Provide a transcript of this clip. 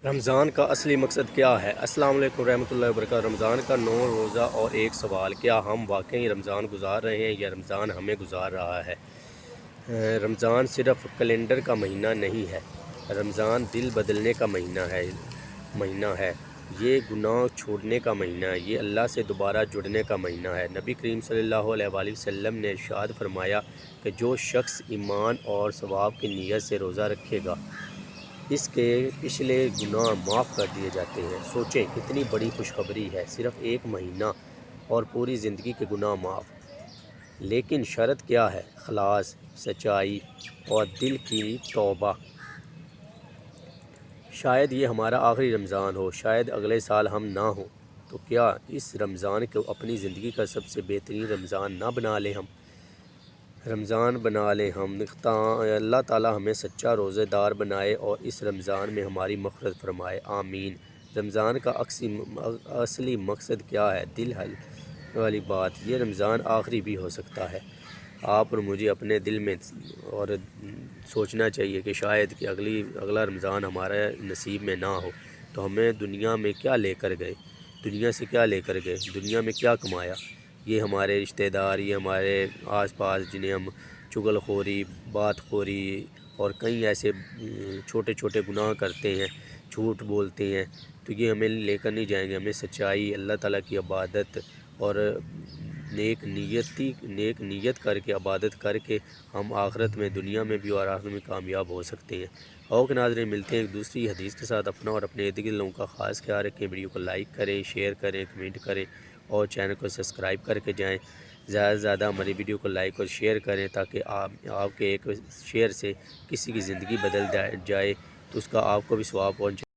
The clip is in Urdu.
رمضان کا اصلی مقصد کیا ہے؟ السلام علیکم ورحمۃ اللہ وبرکاتہ۔ رمضان کا 9 روزہ اور ایک سوال، کیا ہم واقعی رمضان گزار رہے ہیں یا رمضان ہمیں گزار رہا ہے؟ رمضان صرف کیلنڈر کا مہینہ نہیں ہے، رمضان دل بدلنے کا مہینہ ہے، یہ گناہ چھوڑنے کا مہینہ ہے، یہ اللہ سے دوبارہ جڑنے کا مہینہ ہے۔ نبی کریم صلی اللہ علیہ وآلہ وسلم نے ارشاد فرمایا کہ جو شخص ایمان اور ثواب کی نیت سے روزہ رکھے گا، اس کے پچھلے گناہ معاف کر دیے جاتے ہیں۔ سوچیں کتنی بڑی خوشخبری ہے، صرف ایک مہینہ اور پوری زندگی کے گناہ معاف۔ لیکن شرط کیا ہے؟ اخلاص، سچائی اور دل کی توبہ۔ شاید یہ ہمارا آخری رمضان ہو، شاید اگلے سال ہم نہ ہوں، تو کیا اس رمضان کو اپنی زندگی کا سب سے بہترین رمضان نہ بنا لیں؟ اللہ تعالی ہمیں سچا روزہ دار بنائے اور اس رمضان میں ہماری مغفرت فرمائے، آمین۔ رمضان کا اصلی مقصد کیا ہے؟ دل حل والی بات، یہ رمضان آخری بھی ہو سکتا ہے۔ آپ اور مجھے اپنے دل میں اور سوچنا چاہیے کہ شاید کہ اگلا رمضان ہمارے نصیب میں نہ ہو، تو ہمیں دنیا میں کیا لے کر گئے، دنیا سے کیا لے کر گئے، دنیا میں کیا کمایا؟ یہ ہمارے رشتہ دار، یہ ہمارے آس پاس جنہیں ہم چغل خوری، بات خوری اور کئی ایسے چھوٹے چھوٹے گناہ کرتے ہیں، جھوٹ بولتے ہیں، تو یہ ہمیں لے کر نہیں جائیں گے۔ ہمیں سچائی، اللہ تعالیٰ کی عبادت اور نیک نیت کر کے، عبادت کر کے ہم آخرت میں، دنیا میں بھی اور آخرت میں کامیاب ہو سکتے ہیں۔ اوکے ناظرین، ملتے ہیں ایک دوسری حدیث کے ساتھ۔ اپنا اور اپنے ارد گرد لوگوں کا خاص خیال رکھیں۔ ویڈیو کو لائک کریں، شیئر کریں، کمنٹ کریں اور چینل کو سبسکرائب کر کے جائیں۔ زیادہ سے زیادہ ہماری ویڈیو کو لائک اور شیئر کریں تاکہ آپ کے ایک شیئر سے کسی کی زندگی بدل جائے تو اس کا آپ کو بھی ثواب پہنچے۔